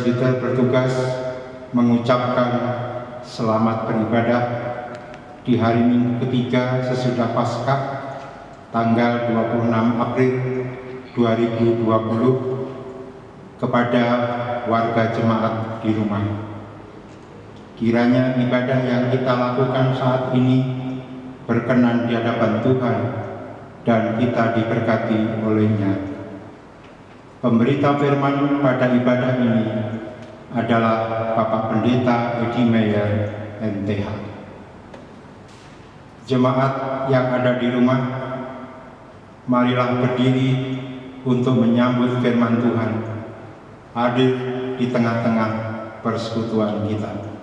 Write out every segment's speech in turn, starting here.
presbiter bertugas mengucapkan selamat beribadah di hari Minggu ketiga sesudah Paskah tanggal 26 April 2020 kepada warga jemaat di rumah. Kiranya ibadah yang kita lakukan saat ini berkenan di hadapan Tuhan dan kita diberkati oleh-Nya. Pemberita firman pada ibadah ini adalah Bapak Pendeta Edi Meyer, MTH. Jemaat yang ada di rumah, marilah berdiri untuk menyambut firman Tuhan hadir di tengah-tengah persekutuan kita.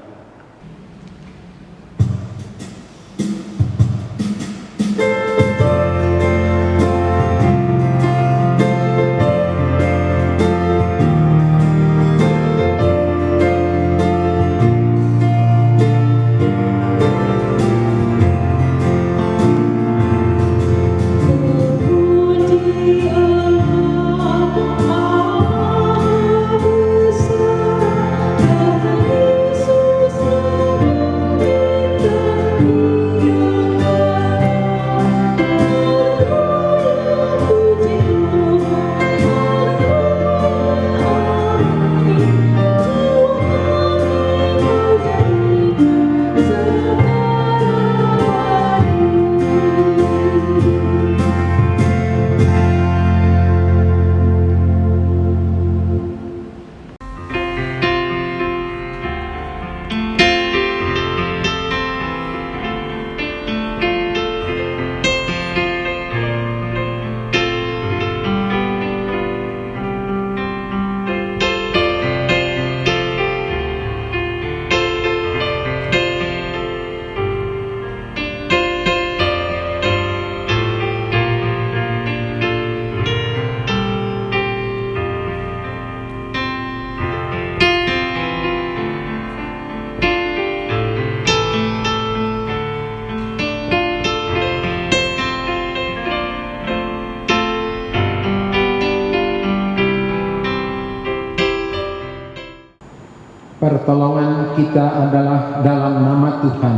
Pertolongan kita adalah dalam nama Tuhan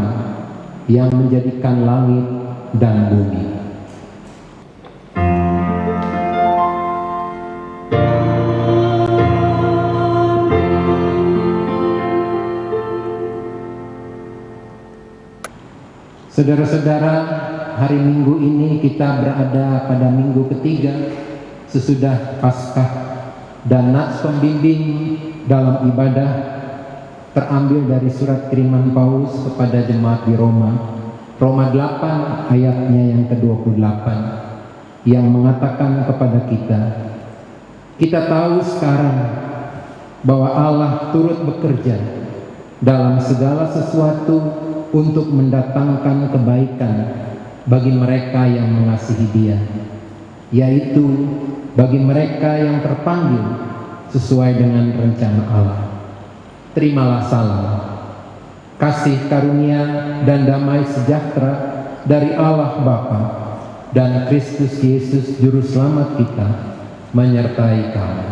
yang menjadikan langit dan bumi. Saudara-saudara, hari Minggu ini kita berada pada minggu ketiga sesudah Paskah, dan nats pembimbing dalam ibadah terambil dari surat kiriman Paulus kepada jemaat di Roma 8 ayatnya yang ke-28 yang mengatakan kepada kita tahu sekarang bahwa Allah turut bekerja dalam segala sesuatu untuk mendatangkan kebaikan bagi mereka yang mengasihi Dia, yaitu bagi mereka yang terpanggil sesuai dengan rencana Allah. Terimalah salam, kasih karunia dan damai sejahtera dari Allah Bapa dan Kristus Yesus Juru Selamat kita menyertai kamu.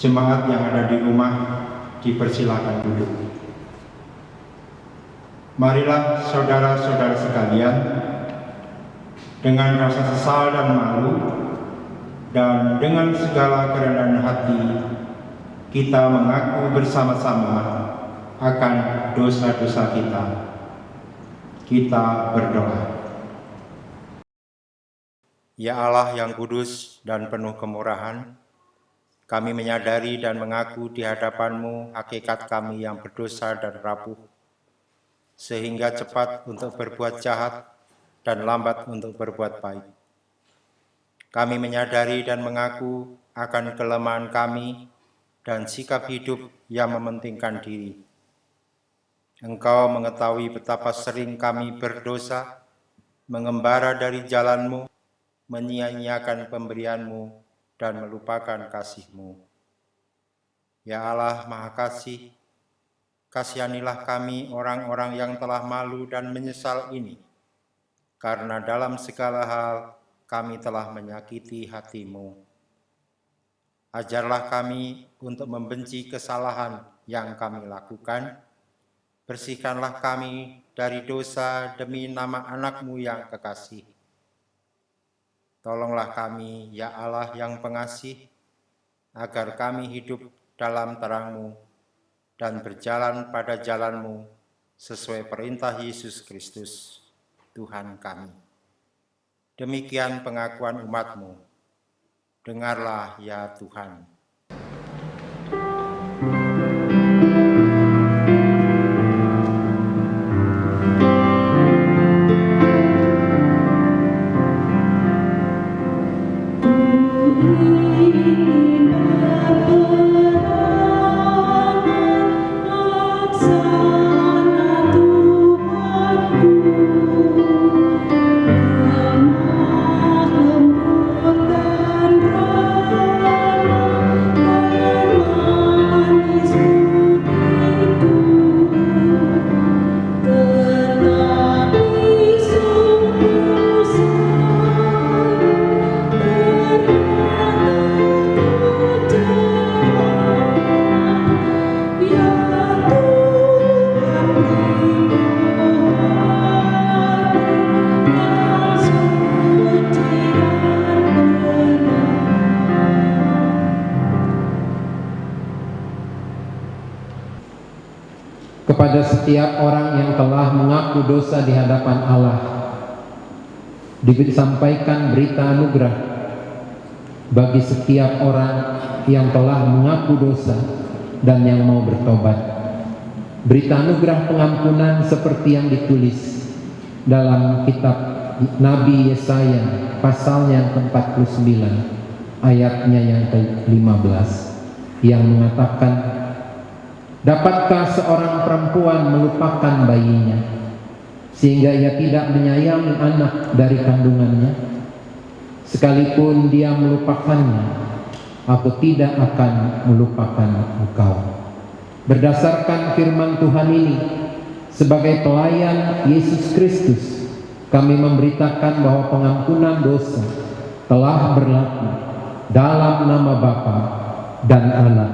Jemaat yang ada di rumah dipersilakan duduk. Marilah saudara-saudara sekalian, dengan rasa sesal dan malu, dan dengan segala kerendahan hati, kita mengaku bersama-sama akan dosa-dosa kita. Kita berdoa. Ya Allah yang kudus dan penuh kemurahan, kami menyadari dan mengaku di hadapan-Mu hakikat kami yang berdosa dan rapuh, sehingga cepat untuk berbuat jahat dan lambat untuk berbuat baik. Kami menyadari dan mengaku akan kelemahan kami dan sikap hidup yang mementingkan diri. Engkau mengetahui betapa sering kami berdosa, mengembara dari jalan-Mu, menyia-nyiakan pemberian-Mu, dan melupakan kasih-Mu. Ya Allah Maha Kasih, kasihanilah kami orang-orang yang telah malu dan menyesal ini, karena dalam segala hal kami telah menyakiti hati-Mu. Ajarlah kami untuk membenci kesalahan yang kami lakukan. Bersihkanlah kami dari dosa demi nama anak-Mu yang kekasih. Tolonglah kami, ya Allah yang pengasih, agar kami hidup dalam terang-Mu dan berjalan pada jalan-Mu sesuai perintah Yesus Kristus, Tuhan kami. Demikian pengakuan umat-Mu. Dengarlah ya Tuhan. Kepada setiap orang yang telah mengaku dosa di hadapan Allah, disampaikan berita anugerah bagi setiap orang yang telah mengaku dosa dan yang mau bertobat. Berita anugerah pengampunan seperti yang ditulis dalam kitab Nabi Yesaya pasalnya yang ke-49 ayatnya yang ke-15 yang mengatakan, dapatkah seorang perempuan melupakan bayinya sehingga ia tidak menyayangi anak dari kandungannya? Sekalipun dia melupakannya, aku tidak akan melupakan engkau. Berdasarkan firman Tuhan ini, sebagai pelayan Yesus Kristus, kami memberitakan bahwa pengampunan dosa telah berlaku dalam nama Bapa dan Anak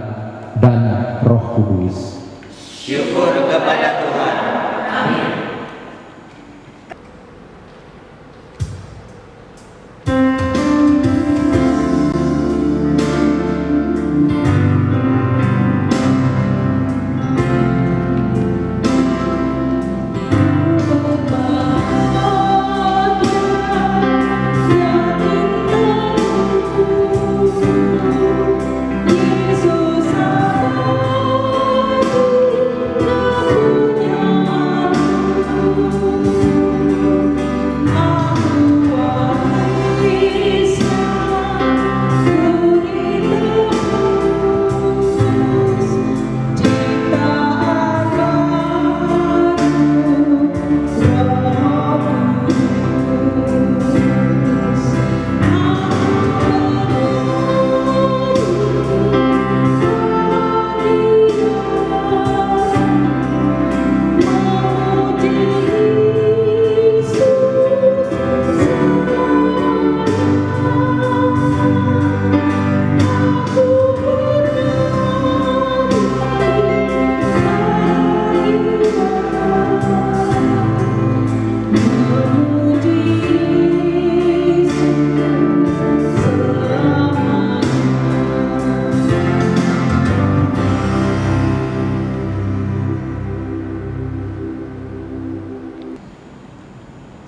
dan Roh Kudus. Syukur kepada Tuhan. Amin. Yesus, aku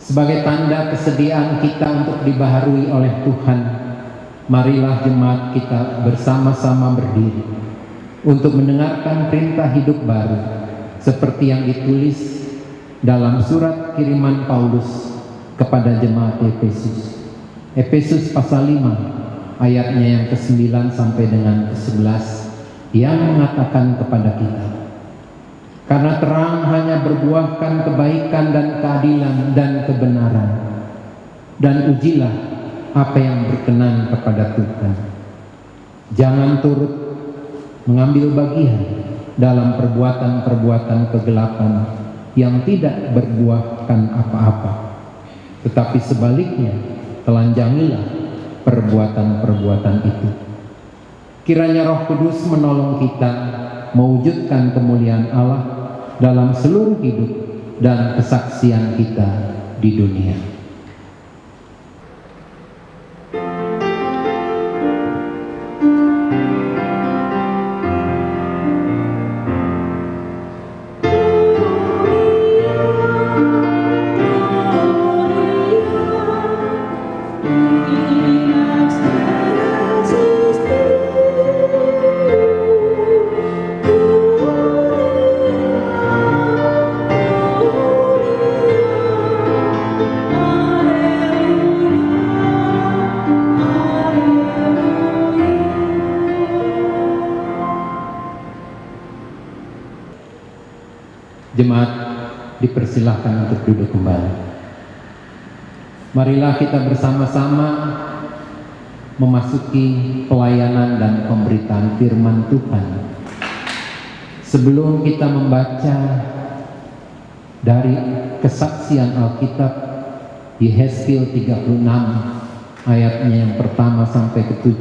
Sebagai tanda kesediaan kita untuk dibaharui oleh Tuhan, marilah jemaat kita bersama-sama berdiri untuk mendengarkan perintah hidup baru seperti yang ditulis dalam surat kiriman Paulus kepada jemaat Efesus. Efesus pasal 5 ayatnya yang ke-9 sampai dengan ke-11 yang mengatakan kepada kita, karena terang hanya berbuahkan kebaikan dan keadilan dan kebenaran, dan ujilah apa yang berkenan kepada Tuhan. Jangan turut mengambil bagian dalam perbuatan-perbuatan kegelapan yang tidak berbuahkan apa-apa, tetapi sebaliknya telanjangilah perbuatan-perbuatan itu. Kiranya Roh Kudus menolong kita mewujudkan kemuliaan Allah dalam seluruh hidup dan kesaksian kita di dunia. Jemaat dipersilahkan untuk duduk kembali. Marilah kita bersama-sama memasuki pelayanan dan pemberitaan firman Tuhan. Sebelum kita membaca dari kesaksian Alkitab Yehezkiel 36 ayatnya yang pertama sampai ke-7,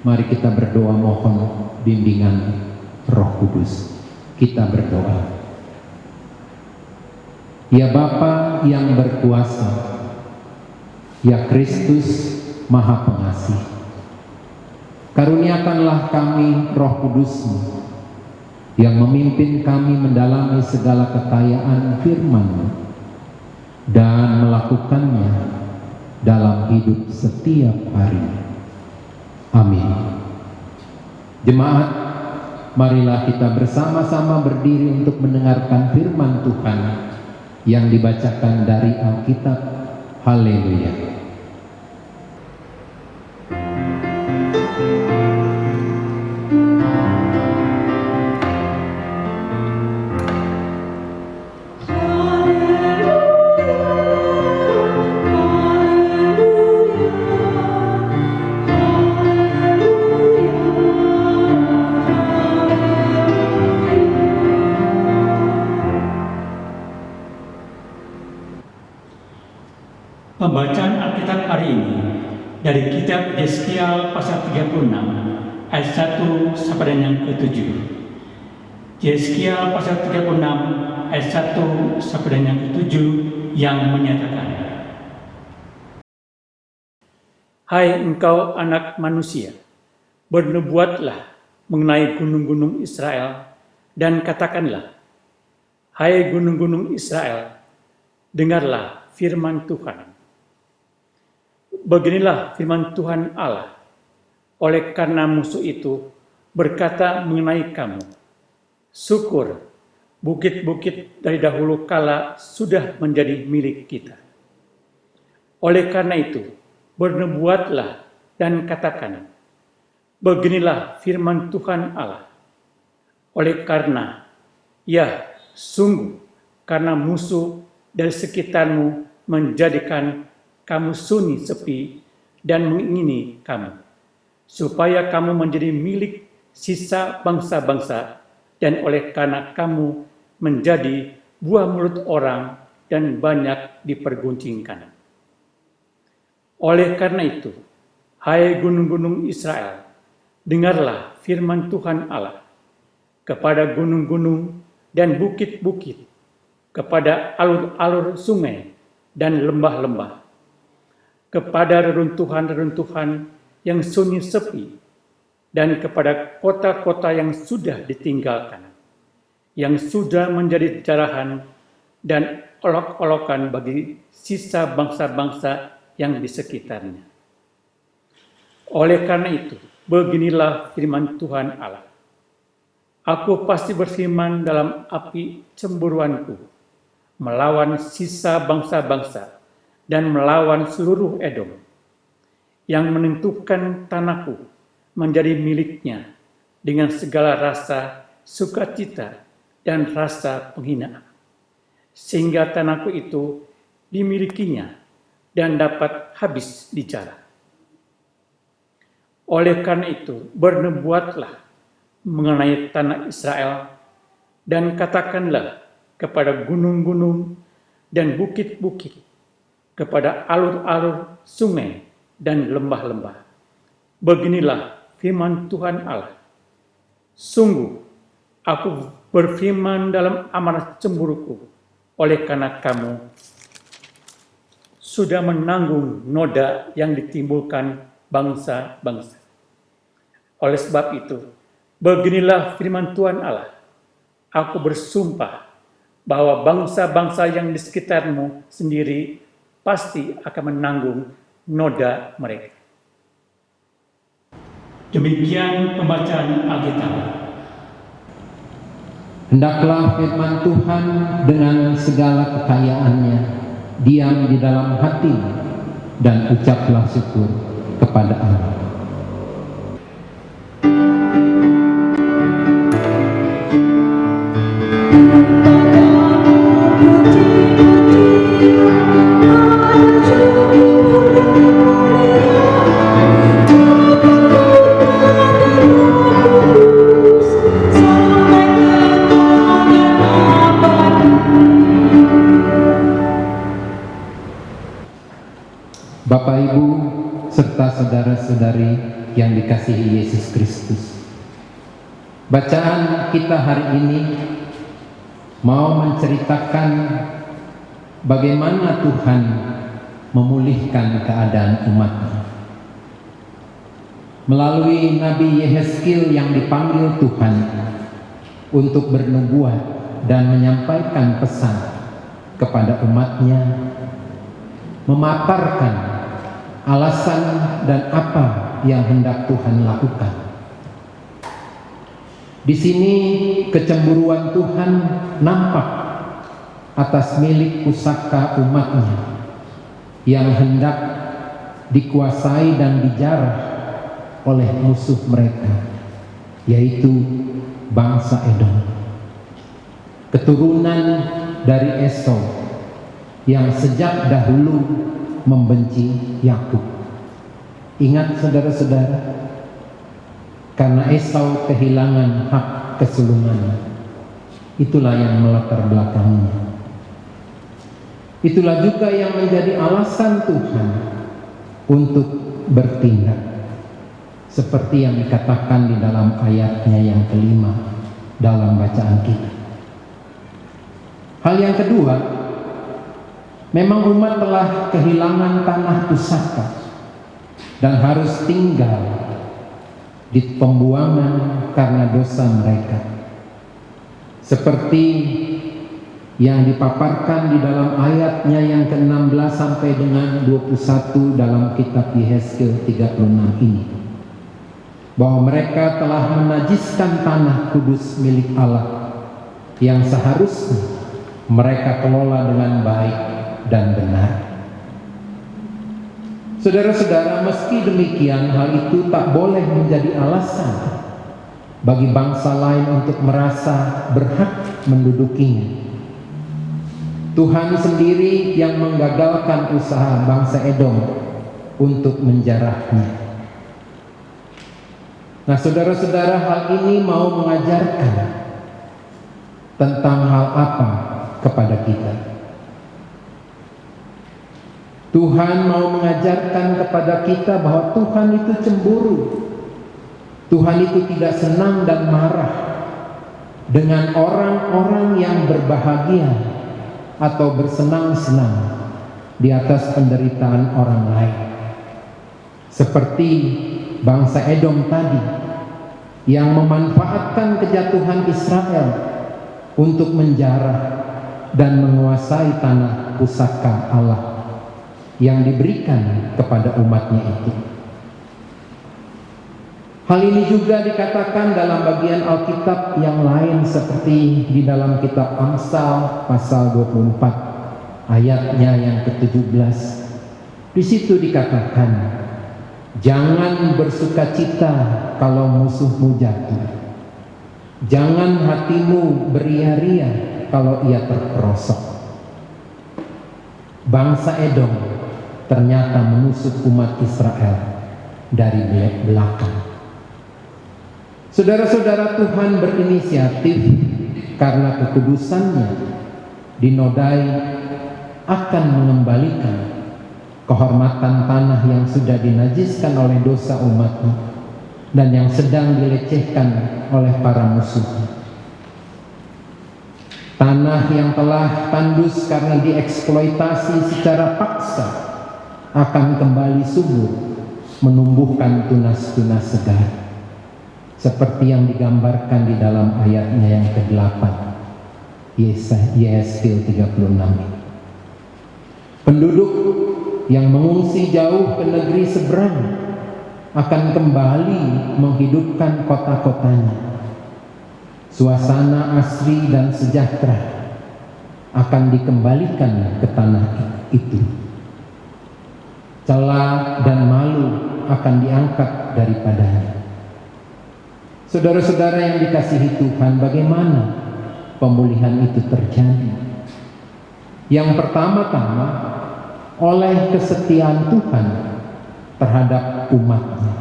mari kita berdoa mohon bimbingan Roh Kudus. Kita berdoa. Ya Bapa yang berkuasa, ya Kristus Maha Pengasih, karuniakanlah kami Roh Kudus-Mu yang memimpin kami mendalami segala kekayaan firman-Mu dan melakukannya dalam hidup setiap hari. Amin. Jemaat, marilah kita bersama-sama berdiri untuk mendengarkan firman Tuhan yang dibacakan dari Alkitab. Haleluya. Pembacaan Alkitab hari ini dari kitab Yehezkiel pasal 36 ayat 1 sampai dengan yang ke-7. Yehezkiel pasal 36 ayat 1 sampai dengan yang ke-7 yang menyatakan, Hai engkau anak manusia, bernubuatlah mengenai gunung-gunung Israel dan katakanlah, Hai gunung-gunung Israel, dengarlah firman Tuhan. Beginilah firman Tuhan Allah, oleh karena musuh itu berkata mengenai kamu, syukur, bukit-bukit dari dahulu kala sudah menjadi milik kita. Oleh karena itu, bernubuatlah dan katakan, beginilah firman Tuhan Allah, oleh karena, ya sungguh, karena musuh dari sekitarmu menjadikan kamu sunyi sepi dan mengingini kamu, supaya kamu menjadi milik sisa bangsa-bangsa, dan oleh karena kamu menjadi buah mulut orang dan banyak diperguncingkan. Oleh karena itu, hai gunung-gunung Israel, dengarlah firman Tuhan Allah, kepada gunung-gunung dan bukit-bukit, kepada alur-alur sungai dan lembah-lembah, kepada reruntuhan-reruntuhan yang sunyi sepi, dan kepada kota-kota yang sudah ditinggalkan, yang sudah menjadi jarahan dan olok-olokan bagi sisa bangsa-bangsa yang di sekitarnya. Oleh karena itu, beginilah firman Tuhan Allah. Aku pasti berfirman dalam api cemburuanku, melawan sisa bangsa-bangsa dan melawan seluruh Edom, yang menentukan tanahku menjadi miliknya dengan segala rasa sukacita dan rasa penghinaan, sehingga tanahku itu dimilikinya dan dapat habis dijara. Oleh karena itu, bernubuatlah mengenai tanah Israel dan katakanlah kepada gunung-gunung dan bukit-bukit, kepada alur-alur sungai dan lembah-lembah. Beginilah firman Tuhan Allah. Sungguh, aku berfirman dalam amarah cemburuku, oleh karena kamu sudah menanggung noda yang ditimbulkan bangsa-bangsa. Oleh sebab itu, beginilah firman Tuhan Allah. Aku bersumpah bahwa bangsa-bangsa yang di sekitarmu sendiri pasti akan menanggung noda mereka. Demikian pembacaan Alkitab. Hendaklah firman Tuhan dengan segala kekayaannya diam di dalam hati, dan ucaplah syukur kepada Allah. Bapak, Ibu, serta saudara-saudari yang dikasihi Yesus Kristus. Bacaan kita hari ini mau menceritakan bagaimana Tuhan memulihkan keadaan umat-Nya. Melalui Nabi Yehezkiel yang dipanggil Tuhan untuk bernubuat dan menyampaikan pesan kepada umat-Nya, memaparkan alasan dan apa yang hendak Tuhan lakukan. Di sini kecemburuan Tuhan nampak atas milik pusaka umat-Nya yang hendak dikuasai dan dijarah oleh musuh mereka, yaitu bangsa Edom, keturunan dari Esau yang sejak dahulu membenci Yakub. Ingat saudara-saudara, karena Esau kehilangan hak kesulungan, itulah yang melatar belakangnya. Itulah juga yang menjadi alasan Tuhan untuk bertindak, seperti yang dikatakan di dalam ayatnya yang kelima dalam bacaan kita. Hal yang kedua, memang umat telah kehilangan tanah pusaka dan harus tinggal di pembuangan karena dosa mereka, seperti yang dipaparkan di dalam ayatnya yang ke-16 sampai dengan 21 dalam kitab Yehezkiel 36 ini, bahwa mereka telah menajiskan tanah kudus milik Allah yang seharusnya mereka kelola dengan baik dan benar. Saudara-saudara, meski demikian, hal itu tak boleh menjadi alasan bagi bangsa lain untuk merasa berhak mendudukinya. Tuhan sendiri yang menggagalkan usaha bangsa Edom untuk menjarahnya. Nah, saudara-saudara, hal ini mau mengajarkan tentang hal apa kepada kita? Tuhan mau mengajarkan kepada kita bahwa Tuhan itu cemburu. Tuhan itu tidak senang dan marah dengan orang-orang yang berbahagia atau bersenang-senang di atas penderitaan orang lain, seperti bangsa Edom tadi yang memanfaatkan kejatuhan Israel untuk menjarah dan menguasai tanah pusaka Allah yang diberikan kepada umatnya itu. Hal ini juga dikatakan dalam bagian Alkitab yang lain seperti di dalam kitab Amsal pasal 24 ayatnya yang ke-17. Di situ dikatakan, jangan bersukacita kalau musuhmu jatuh. Jangan hatimu beria-ria kalau ia terperosok. Bangsa Edom ternyata menusuk umat Israel dari belakang. Saudara-saudara, Tuhan berinisiatif karena kekudusannya dinodai akan mengembalikan kehormatan tanah yang sudah dinajiskan oleh dosa umatnya dan yang sedang dilecehkan oleh para musuhnya. Tanah yang telah tandus karena dieksploitasi secara paksa akan kembali subur, menumbuhkan tunas-tunas segar, seperti yang digambarkan di dalam ayatnya yang ke-8 Yesaya 36 ini. Penduduk yang mengungsi jauh ke negeri seberang akan kembali menghidupkan kota-kotanya. Suasana asri dan sejahtera akan dikembalikan ke tanah itu. Celah dan malu akan diangkat daripadanya. Saudara-saudara yang dikasihi Tuhan, bagaimana pemulihan itu terjadi? Yang pertama-tama oleh kesetiaan Tuhan terhadap umatnya.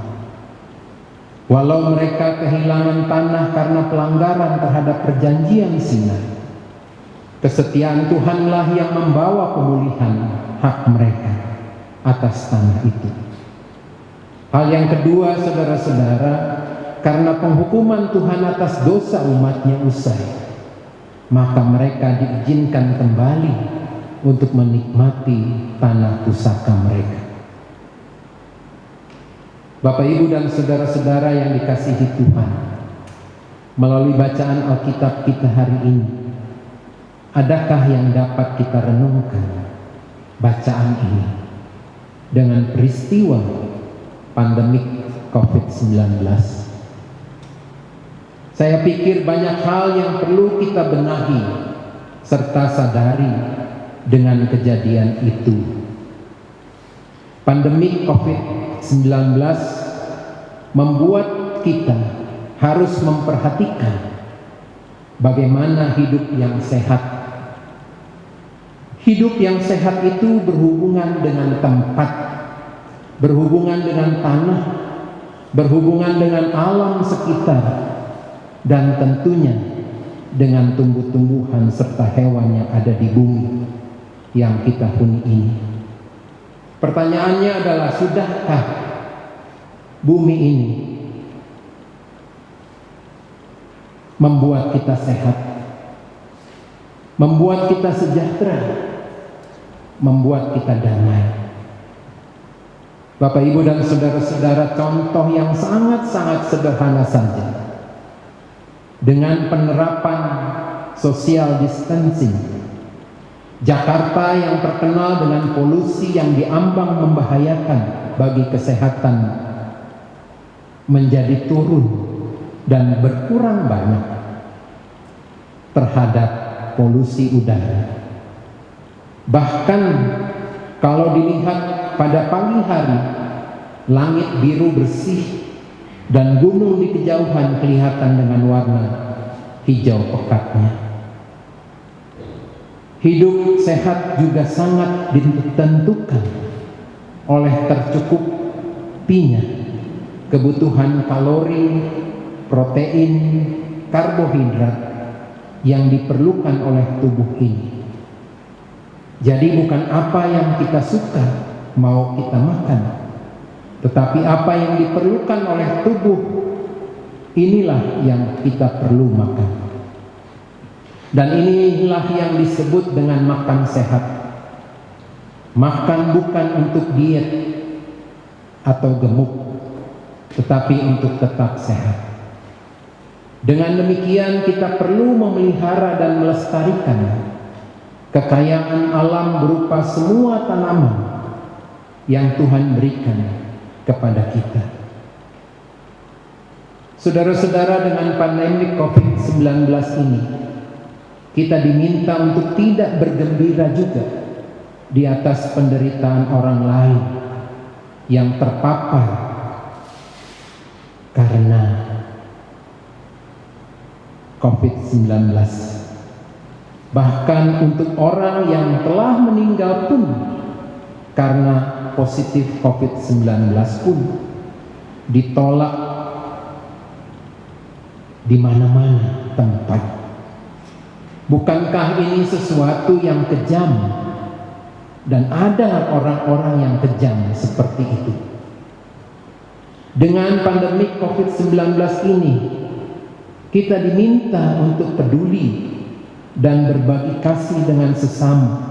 Walau mereka kehilangan tanah karena pelanggaran terhadap perjanjian Sinai, kesetiaan Tuhanlah yang membawa pemulihan hak mereka atas tanah itu. Hal yang kedua, saudara-saudara, karena penghukuman Tuhan atas dosa umatnya usai, maka mereka diizinkan kembali untuk menikmati tanah pusaka mereka. Bapak, Ibu, dan saudara-saudara yang dikasihi Tuhan, melalui bacaan Alkitab kita hari ini, adakah yang dapat kita renungkan bacaan ini dengan peristiwa pandemik COVID-19? Saya pikir banyak hal yang perlu kita benahi serta sadari dengan kejadian itu. Pandemi COVID-19 membuat kita harus memperhatikan bagaimana hidup yang sehat. Hidup yang sehat itu berhubungan dengan tempat, berhubungan dengan tanah, berhubungan dengan alam sekitar, dan tentunya dengan tumbuh-tumbuhan serta hewan yang ada di bumi yang kita huni ini. Pertanyaannya adalah, sudahkah bumi ini membuat kita sehat, membuat kita sejahtera, membuat kita damai? Bapak, Ibu, dan saudara-saudara, contoh yang sangat-sangat sederhana saja, dengan penerapan social distancing, Jakarta yang terkenal dengan polusi yang diambang membahayakan bagi kesehatan menjadi turun dan berkurang banyak terhadap polusi udara. Bahkan kalau dilihat pada pagi hari, langit biru bersih dan gunung di kejauhan kelihatan dengan warna hijau pekatnya. Hidup sehat juga sangat ditentukan oleh tercukupinya kebutuhan kalori, protein, karbohidrat yang diperlukan oleh tubuh ini. Jadi bukan apa yang kita suka mau kita makan, tetapi apa yang diperlukan oleh tubuh, inilah yang kita perlu makan. Dan inilah yang disebut dengan makan sehat. Makan bukan untuk diet atau gemuk, tetapi untuk tetap sehat. Dengan demikian kita perlu memelihara dan melestarikan kekayaan alam berupa semua tanaman yang Tuhan berikan kepada kita. Saudara-saudara, dengan pandemi COVID-19 ini, kita diminta untuk tidak bergembira juga di atas penderitaan orang lain yang terpapar karena COVID-19. Bahkan untuk orang yang telah meninggal pun karena positif COVID-19 pun ditolak di mana-mana tempat. Bukankah ini sesuatu yang kejam? Dan ada orang-orang yang kejam seperti itu. Dengan pandemi COVID-19 ini, kita diminta untuk peduli dan berbagi kasih dengan sesama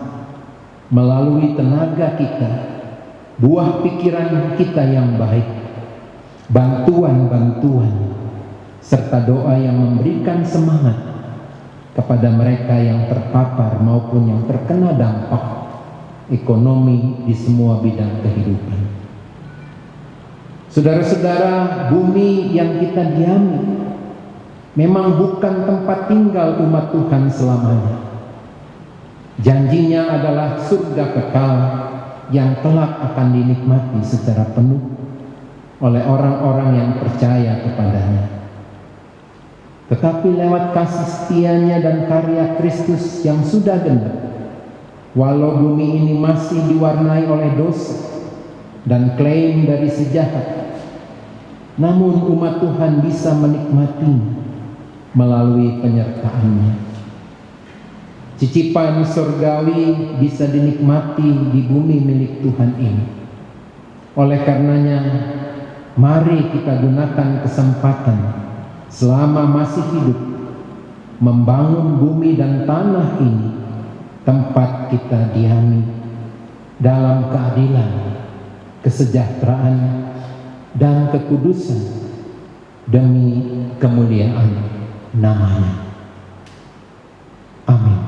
melalui tenaga kita, buah pikiran kita yang baik, bantuan-bantuan, serta doa yang memberikan semangat kepada mereka yang terpapar maupun yang terkena dampak ekonomi di semua bidang kehidupan. Saudara-saudara, bumi yang kita diami memang bukan tempat tinggal umat Tuhan selamanya. Janjinya adalah surga kekal yang kelak akan dinikmati secara penuh oleh orang-orang yang percaya kepadanya. Tetapi lewat kasih setianya dan karya Kristus yang sudah genap, walau bumi ini masih diwarnai oleh dosa dan klaim dari si jahat, namun umat Tuhan bisa menikmatinya melalui penyertaannya. Cicipan surgawi bisa dinikmati di bumi milik Tuhan ini. Oleh karenanya, mari kita gunakan kesempatan selama masih hidup membangun bumi dan tanah ini, tempat kita diami, dalam keadilan, kesejahteraan, dan kekudusan demi kemuliaan namanya. Amin.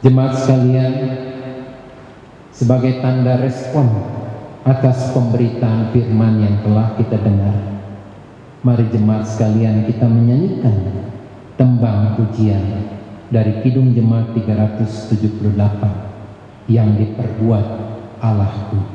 Jemaat sekalian, sebagai tanda respon atas pemberitaan firman yang telah kita dengar, mari jemaat sekalian kita menyanyikan tembang pujian dari Kidung Jemaat 378 yang diperbuat Allahku.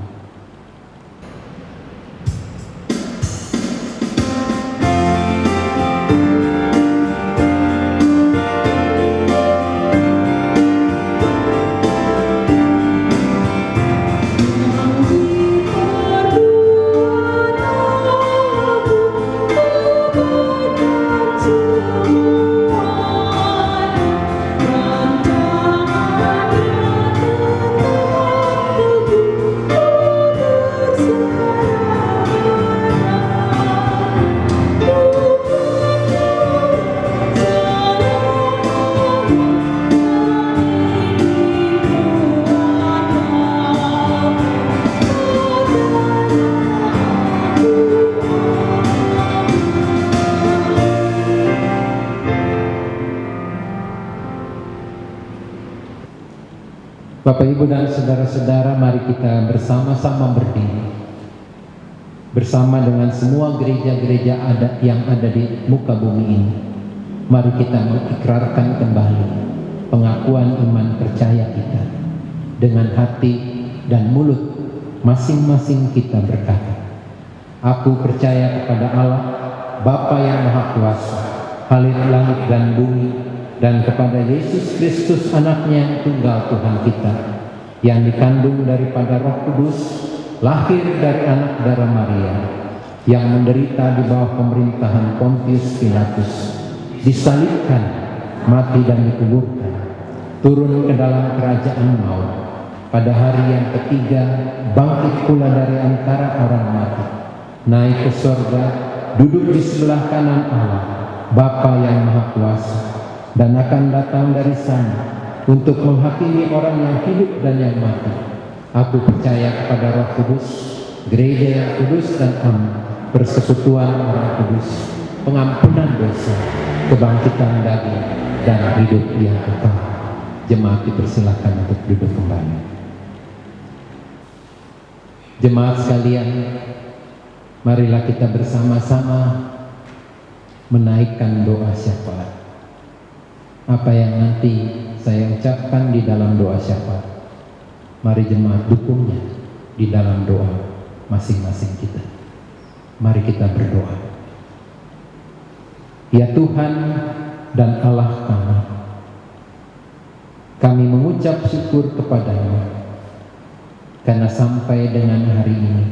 Bapak, Ibu, dan saudara-saudara, mari kita bersama-sama berdiri bersama dengan semua gereja-gereja yang ada di muka bumi ini. Mari kita mengikrarkan kembali pengakuan iman percaya kita dengan hati dan mulut masing-masing kita berkata, aku percaya kepada Allah, Bapa yang Maha Kuasa, Halik langit dan bumi, dan kepada Yesus Kristus anaknya yang tunggal Tuhan kita, yang dikandung daripada Roh Kudus, lahir dari anak darah Maria, yang menderita di bawah pemerintahan Pontius Pilatus, disalibkan, mati dan dikuburkan, turun ke dalam kerajaan maut, pada hari yang ketiga bangkit pula dari antara orang mati, naik ke surga, duduk di sebelah kanan Allah, Bapa yang Maha Kuasa, dan akan datang dari sana untuk menghakimi orang yang hidup dan yang mati. Aku percaya kepada Roh Kudus, gereja yang kudus dan am, persekutuan orang kudus, pengampunan dosa, kebangkitan daging, dan hidup yang kekal. Jemaat dipersilakan untuk duduk kembali. Jemaat sekalian, marilah kita bersama-sama menaikkan doa syafaat. Apa yang nanti saya ucapkan di dalam doa syafaat, mari jemaat dukungnya di dalam doa masing-masing kita. Mari kita berdoa. Ya Tuhan dan Allah kami mengucap syukur kepada-Mu karena sampai dengan hari ini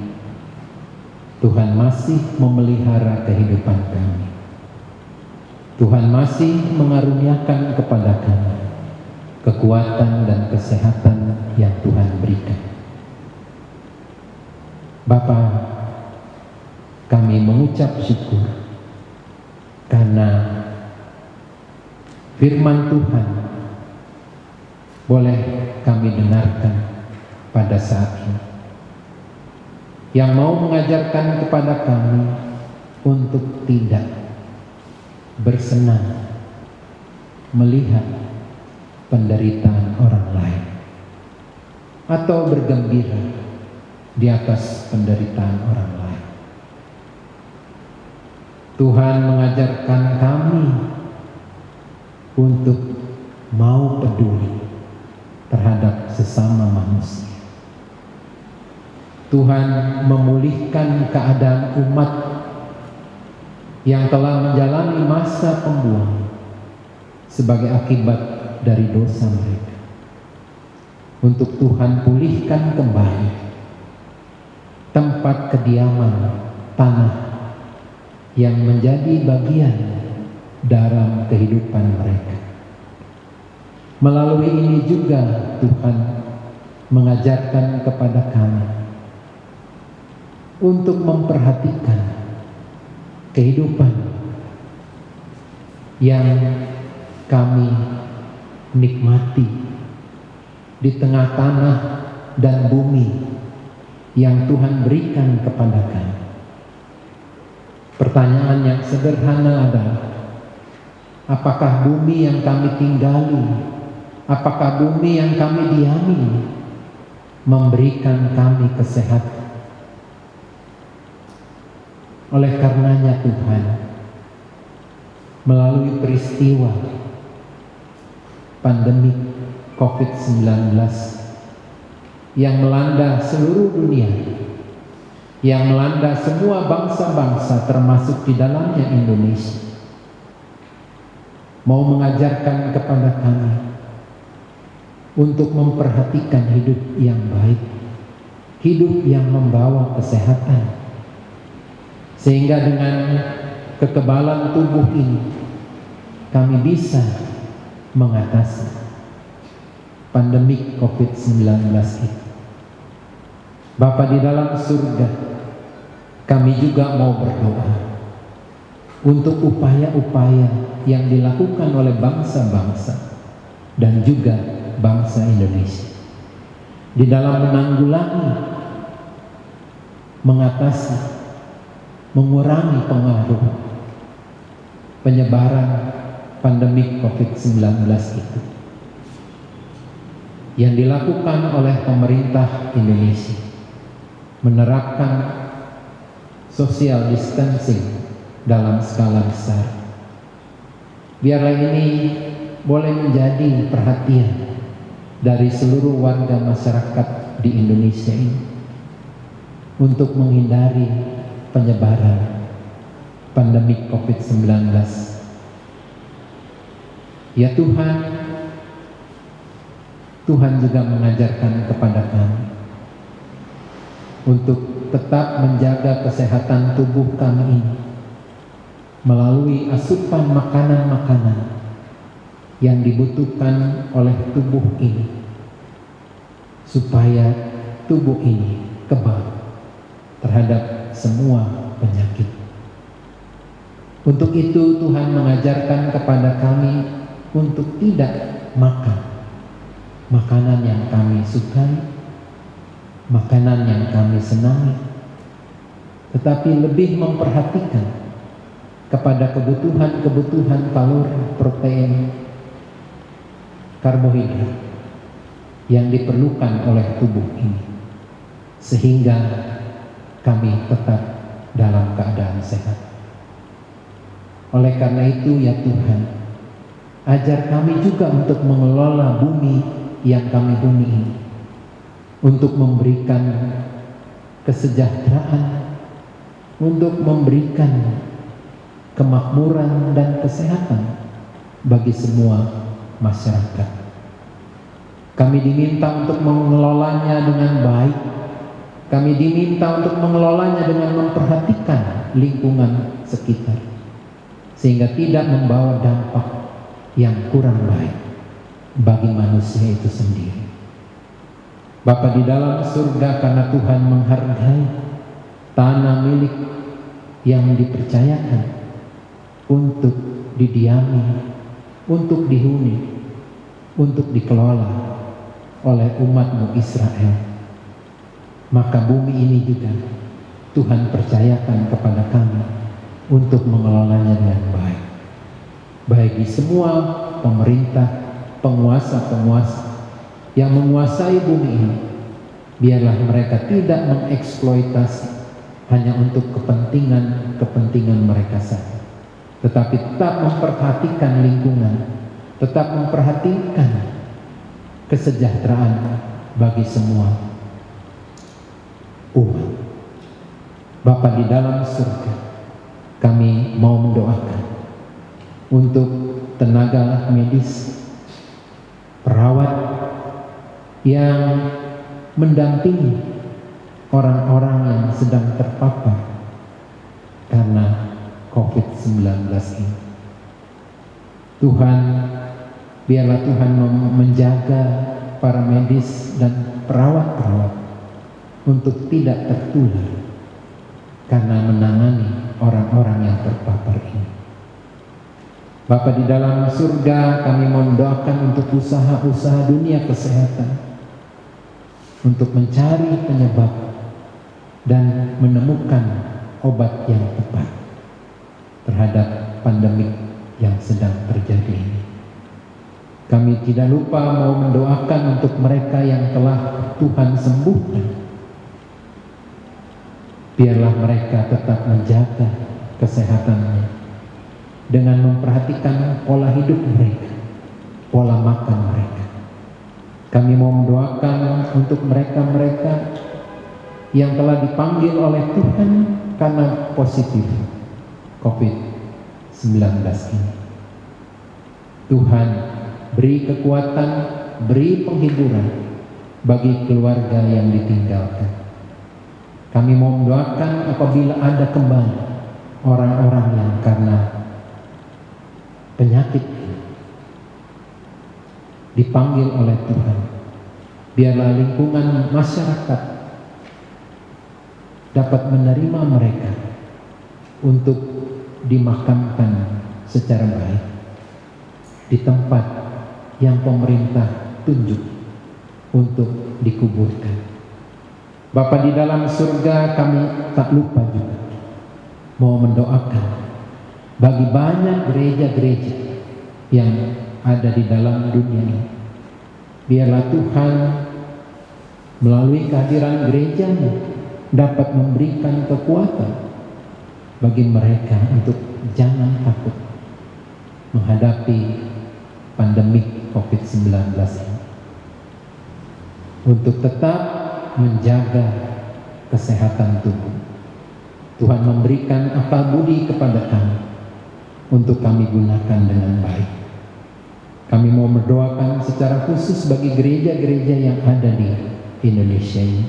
Tuhan masih memelihara kehidupan kami. Tuhan masih mengaruniakan kepada kami kekuatan dan kesehatan yang Tuhan berikan. Bapa, kami mengucap syukur karena firman Tuhan boleh kami dengarkan pada saat ini, yang mau mengajarkan kepada kami untuk tidak bersenang melihat penderitaan orang lain atau bergembira di atas penderitaan orang lain. Tuhan mengajarkan kami untuk mau peduli terhadap sesama manusia. Tuhan memulihkan keadaan umat yang telah menjalani masa pembuangan sebagai akibat dari dosa mereka. Untuk Tuhan pulihkan kembali tempat kediaman tanah yang menjadi bagian dalam kehidupan mereka. Melalui ini juga Tuhan mengajarkan kepada kami untuk memperhatikan kehidupan yang kami nikmati di tengah tanah dan bumi yang Tuhan berikan kepada kami. Pertanyaan yang sederhana adalah, apakah bumi yang kami tinggali, apakah bumi yang kami diami memberikan kami kesehatan? Oleh karenanya Tuhan, melalui peristiwa pandemi COVID-19 yang melanda seluruh dunia, yang melanda semua bangsa-bangsa termasuk di dalamnya Indonesia, mau mengajarkan kepada kami untuk memperhatikan hidup yang baik, hidup yang membawa kesehatan, sehingga dengan kekebalan tubuh ini kami bisa mengatasi pandemi COVID-19 itu. Bapa di dalam surga, kami juga mau berdoa untuk upaya-upaya yang dilakukan oleh bangsa-bangsa dan juga bangsa Indonesia di dalam menanggulangi, mengatasi, mengurangi pengaruh penyebaran pandemi COVID-19 itu yang dilakukan oleh pemerintah Indonesia, menerapkan social distancing dalam skala besar. Biarlah ini boleh menjadi perhatian dari seluruh warga masyarakat di Indonesia ini untuk menghindari penyebaran pandemi COVID-19. Ya Tuhan, Tuhan juga mengajarkan kepada kami untuk tetap menjaga kesehatan tubuh kami ini melalui asupan makanan-makanan yang dibutuhkan oleh tubuh ini, supaya tubuh ini kebal terhadap semua penyakit. Untuk itu Tuhan mengajarkan kepada kami untuk tidak makan makanan yang kami sukai makanan yang kami senangi, tetapi lebih memperhatikan kepada kebutuhan-kebutuhan kalori, protein, karbohidrat yang diperlukan oleh tubuh ini, sehingga kami tetap dalam keadaan sehat. Oleh karena itu ya Tuhan, ajar kami juga untuk mengelola bumi yang kami huni ini, untuk memberikan kesejahteraan, untuk memberikan kemakmuran dan kesehatan bagi semua masyarakat. Kami diminta untuk mengelolanya dengan baik. Kami diminta untuk mengelolanya dengan memperhatikan lingkungan sekitar, sehingga tidak membawa dampak yang kurang baik bagi manusia itu sendiri. Bapa di dalam surga, karena Tuhan menghargai tanah milik yang dipercayakan untuk didiami, untuk dihuni, untuk dikelola oleh umat-Mu Israel, maka bumi ini juga Tuhan percayakan kepada kami untuk mengelolanya dengan baik. Bagi semua pemerintah, penguasa-penguasa yang menguasai bumi ini, biarlah mereka tidak mengeksploitasi hanya untuk kepentingan mereka saja, tetapi tetap memperhatikan lingkungan, tetap memperhatikan kesejahteraan bagi semua umat. Bapa di dalam surga, kami mau mendoakan untuk tenaga medis, perawat yang mendampingi orang-orang yang sedang terpapar karena COVID-19 ini. Tuhan, biarlah Tuhan menjaga para medis dan perawat-perawat untuk tidak tertular karena menangani orang-orang yang terpapar ini. Bapa di dalam surga, kami mendoakan untuk usaha-usaha dunia kesehatan untuk mencari penyebab dan menemukan obat yang tepat terhadap pandemik yang sedang terjadi ini. Kami tidak lupa mau mendoakan untuk mereka yang telah Tuhan sembuhkan. Biarlah mereka tetap menjaga kesehatannya dengan memperhatikan pola hidup mereka, pola makan mereka. Kami mau mendoakan untuk mereka-mereka yang telah dipanggil oleh Tuhan karena positif COVID-19 ini. Tuhan, beri kekuatan, beri penghiburan bagi keluarga yang ditinggalkan. Kami mau mendoakan apabila ada kembali orang-orang yang karena penyakit dipanggil oleh Tuhan, biarlah lingkungan masyarakat dapat menerima mereka untuk dimakamkan secara baik di tempat yang pemerintah tunjuk untuk dikuburkan. Bapa di dalam surga, kami tak lupa juga mau mendoakan bagi banyak gereja-gereja yang ada di dalam dunia ini. Biarlah Tuhan melalui kehadiran gereja-Mu dapat memberikan kekuatan bagi mereka untuk jangan takut menghadapi pandemi COVID-19 ini, untuk tetap menjaga kesehatan tubuh. Tuhan memberikan akal budi kepada kami untuk kami gunakan dengan baik. Kami mau mendoakan secara khusus bagi gereja-gereja yang ada di Indonesia ini,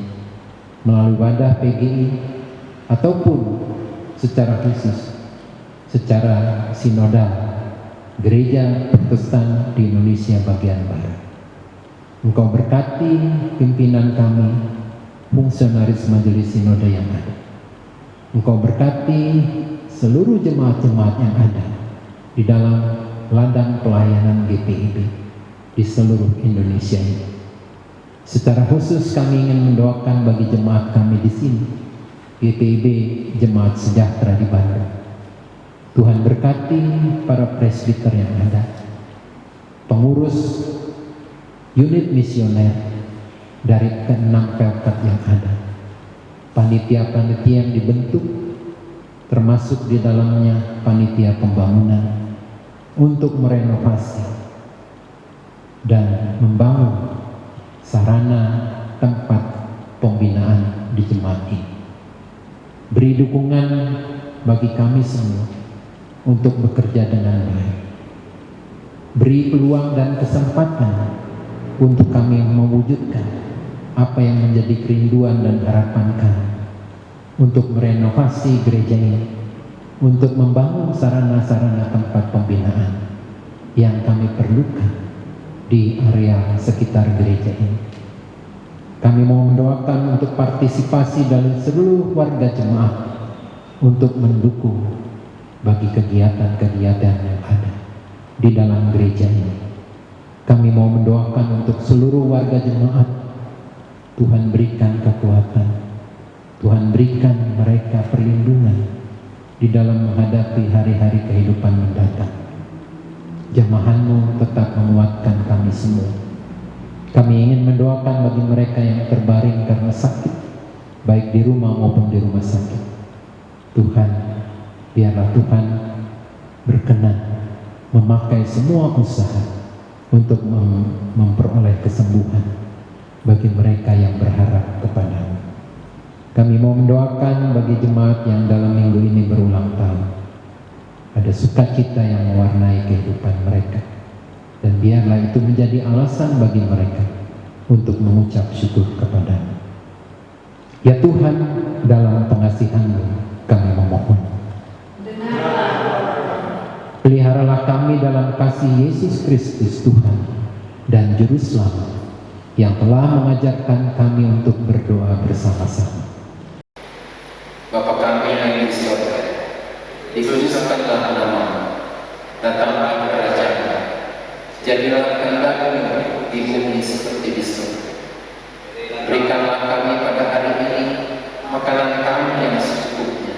melalui wadah PGI ataupun secara khusus, secara sinodal, gereja Protestan di Indonesia bagian Barat. Engkau berkati pimpinan kami, fungsionaris majelis sinode yang ada. Engkau berkati seluruh jemaat-jemaat yang ada di dalam ladang pelayanan GPIB di seluruh Indonesia ini, Secara khusus kami ingin mendoakan bagi jemaat kami di sini, GPIB Jemaat Sejahtera di Bandung. Tuhan berkati para presbiter yang ada, pengurus unit misioner dari ke-6 pelkat yang ada, panitia-panitia yang dibentuk, termasuk di dalamnya panitia pembangunan untuk merenovasi dan membangun sarana tempat pembinaan di jemaat ini. Beri dukungan bagi kami semua untuk bekerja dengan baik. Beri peluang dan kesempatan untuk kami mewujudkan apa yang menjadi kerinduan dan harapan kami untuk merenovasi gereja ini, untuk membangun sarana-sarana tempat pembinaan yang kami perlukan di area sekitar gereja ini. Kami mau mendoakan untuk partisipasi dari seluruh warga jemaat untuk mendukung bagi kegiatan-kegiatan yang ada di dalam gereja ini. Kami mau mendoakan untuk seluruh warga jemaat. Tuhan berikan kekuatan, Tuhan berikan mereka perlindungan di dalam menghadapi hari-hari kehidupan mendatang. Jamahan-Mu tetap menguatkan kami semua. Kami ingin mendoakan bagi mereka yang terbaring karena sakit, baik di rumah maupun di rumah sakit. Tuhan, biarlah Tuhan berkenan memakai semua usaha untuk memperoleh kesembuhan bagi mereka yang berharap kepada-Mu. Kami mau mendoakan bagi jemaat yang dalam minggu ini berulang tahun. Ada sukacita yang mewarnai kehidupan mereka, dan biarlah itu menjadi alasan bagi mereka untuk mengucap syukur kepada-Mu. Ya Tuhan, dalam pengasihan-Mu kami memohon, peliharalah kami dalam kasih Yesus Kristus Tuhan dan Juru Selamat yang telah mengajarkan kami untuk berdoa bersama-sama. Bapa kami yang di surga, dikuduskanlah nama-Mu, datanglah kerajaan-Mu, jadilah kehendak-Mu di bumi seperti di surga. Berikanlah kami pada hari ini makanan kami yang secukupnya,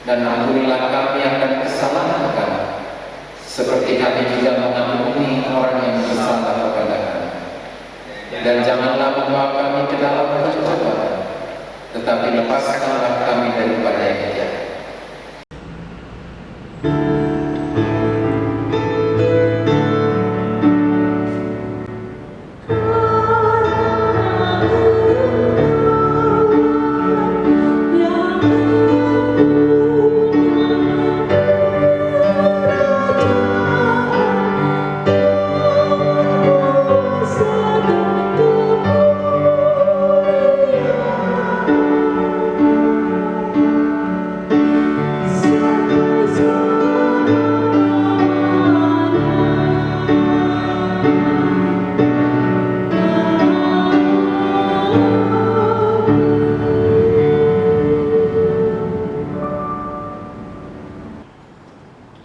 dan ampunilah kami akan kesalahan kami, seperti kami juga mengampuni orang yang bersalah kepada kami. Dan janganlah membawa kami ke dalam pencobaan, tetapi lepaskanlah kami daripada yang jahat.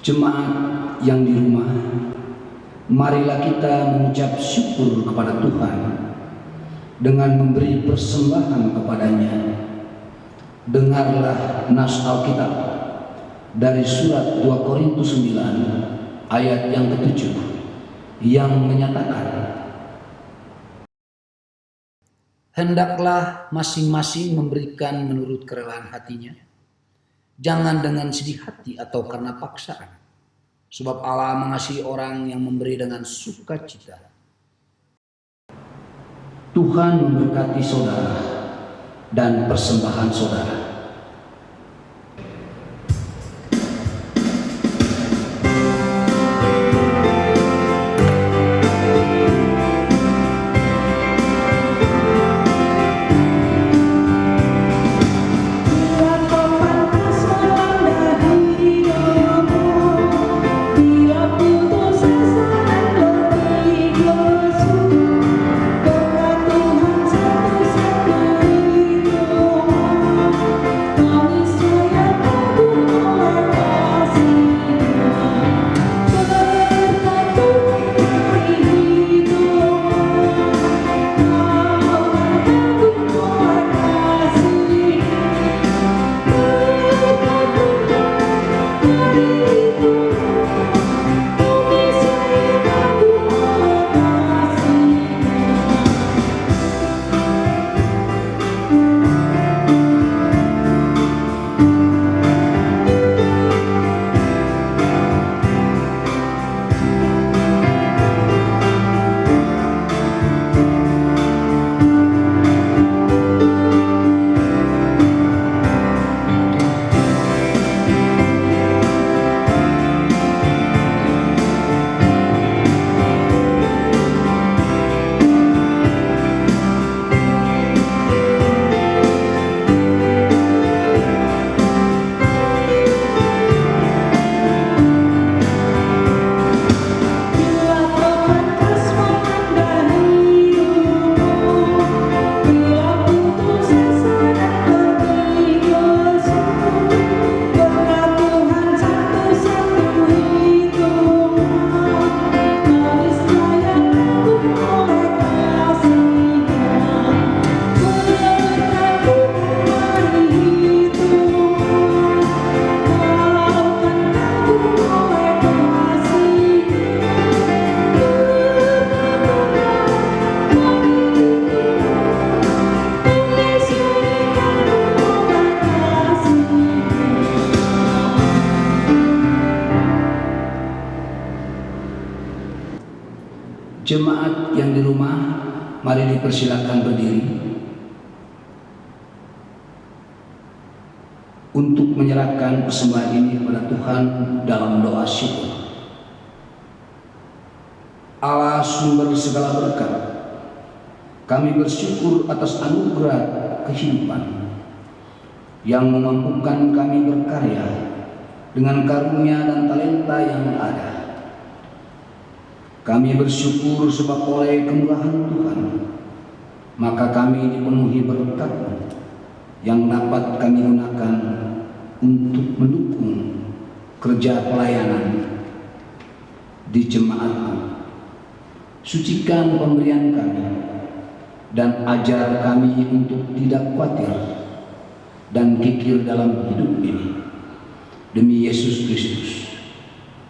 Jemaat yang di rumah, marilah kita mengucap syukur kepada Tuhan dengan memberi persembahan kepada-Nya. Dengarlah nas Alkitab dari surat 2 Korintus 9 ayat yang ke-7 yang menyatakan, hendaklah masing-masing memberikan menurut kerelaan hatinya, jangan dengan sedih hati atau karena paksaan, sebab Allah mengasihi orang yang memberi dengan sukacita. Tuhan memberkati saudara dan persembahan saudara. Jemaat yang di rumah, mari dipersilakan berdiri untuk menyerahkan persembahan ini kepada Tuhan dalam doa syukur. Allah sumber segala berkat, kami bersyukur atas anugerah kehidupan yang memampukan kami berkarya dengan karunia dan talenta yang ada. Kami bersyukur sebab oleh kemurahan Tuhan, maka kami dipenuhi berkat yang dapat kami gunakan untuk mendukung kerja pelayanan di jemaat. Sucikan pemberian kami dan ajar kami untuk tidak khawatir dan kikir dalam hidup ini. Demi Yesus Kristus,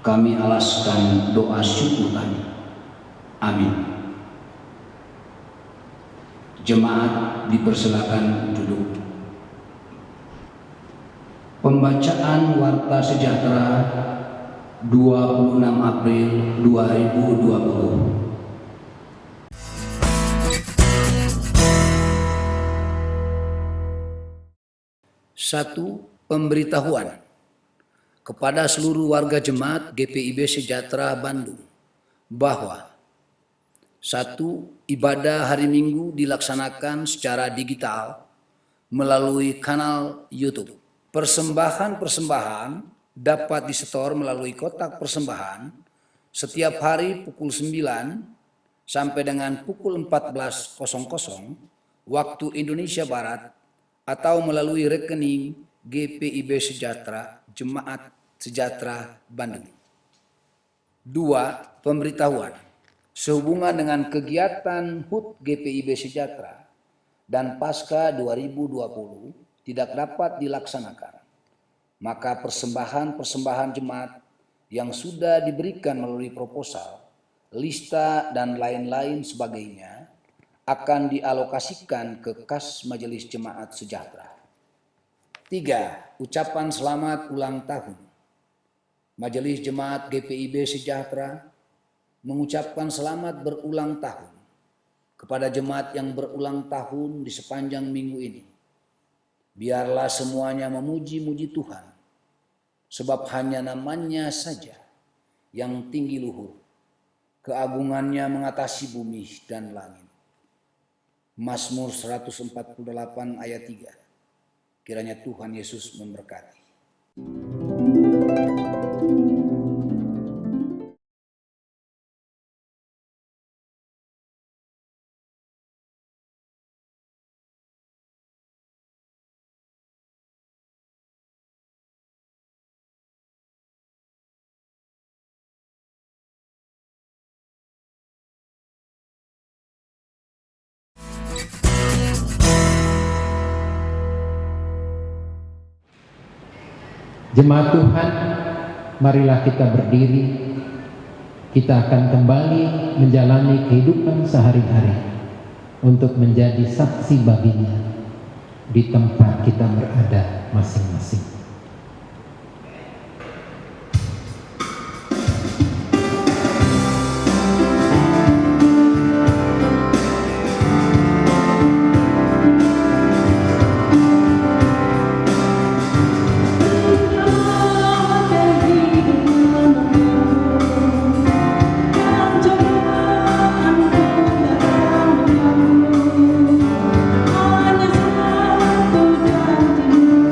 kami alaskan doa syukur kami. Amin. Jemaat dipersilakan duduk. Pembacaan Warta Sejahtera 26 April 2020. Satu, pemberitahuan kepada seluruh warga jemaat GPIB Sejahtera Bandung bahwa 1. Ibadah hari Minggu dilaksanakan secara digital melalui kanal YouTube. Persembahan dapat disetor melalui kotak persembahan setiap hari pukul 9 sampai dengan pukul 14.00 waktu Indonesia Barat atau melalui rekening GPIB Sejahtera Jemaat Sejahtera Bandung. 2. Pemberitahuan sehubungan dengan kegiatan HUT GPIB Sejahtera dan Pasca 2020 tidak dapat dilaksanakan, maka persembahan jemaat yang sudah diberikan melalui proposal, lista dan lain-lain sebagainya akan dialokasikan ke kas Majelis Jemaat Sejahtera. 3. Ucapan selamat ulang tahun. Majelis Jemaat GPIB Sejahtera mengucapkan selamat berulang tahun kepada jemaat yang berulang tahun di sepanjang minggu ini. Biarlah semuanya memuji-muji Tuhan, sebab hanya namanya saja yang tinggi luhur, keagungannya mengatasi bumi dan langit. Mazmur 148 ayat 3. Kiranya Tuhan Yesus memberkati. Jemaat Tuhan, marilah kita berdiri. Kita akan kembali menjalani kehidupan sehari-hari untuk menjadi saksi baginya di tempat kita berada masing-masing. Hanya satu janjimu.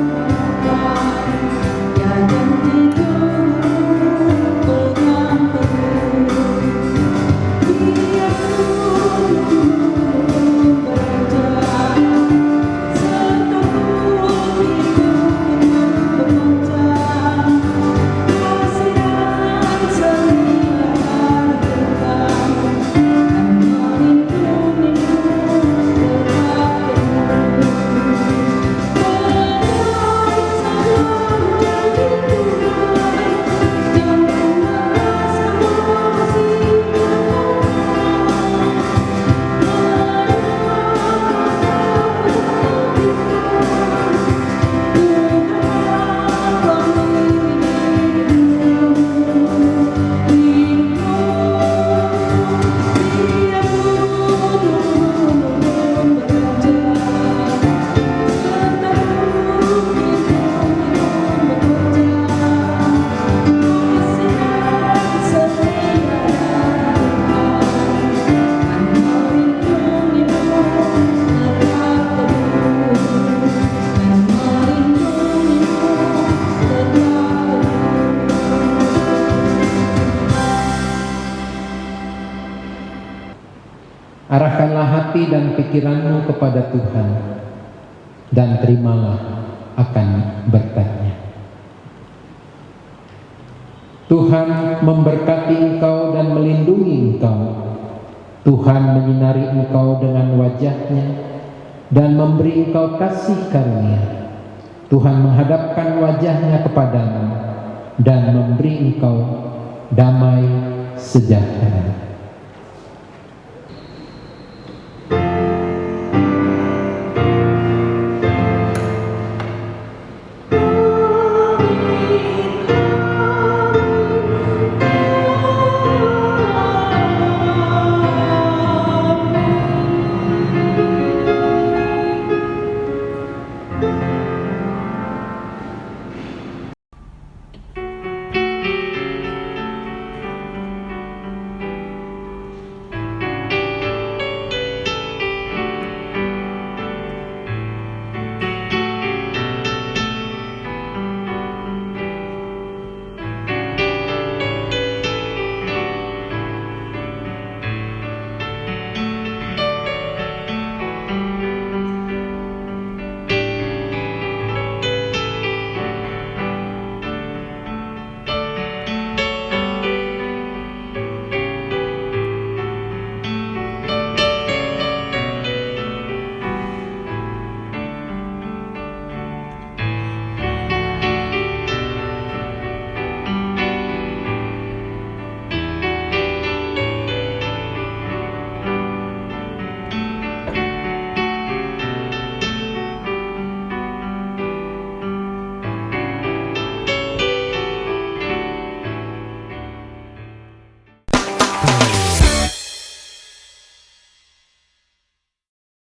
Arahkanlah hati dan pikiranmu kepada Tuhan, dan terimalah akan berkat-Nya. Tuhan memberkati engkau dan melindungi engkau. Tuhan menyinari engkau dengan wajah-Nya dan memberi engkau kasih karunia. Tuhan menghadapkan wajah-Nya kepadamu dan memberi engkau damai sejahtera.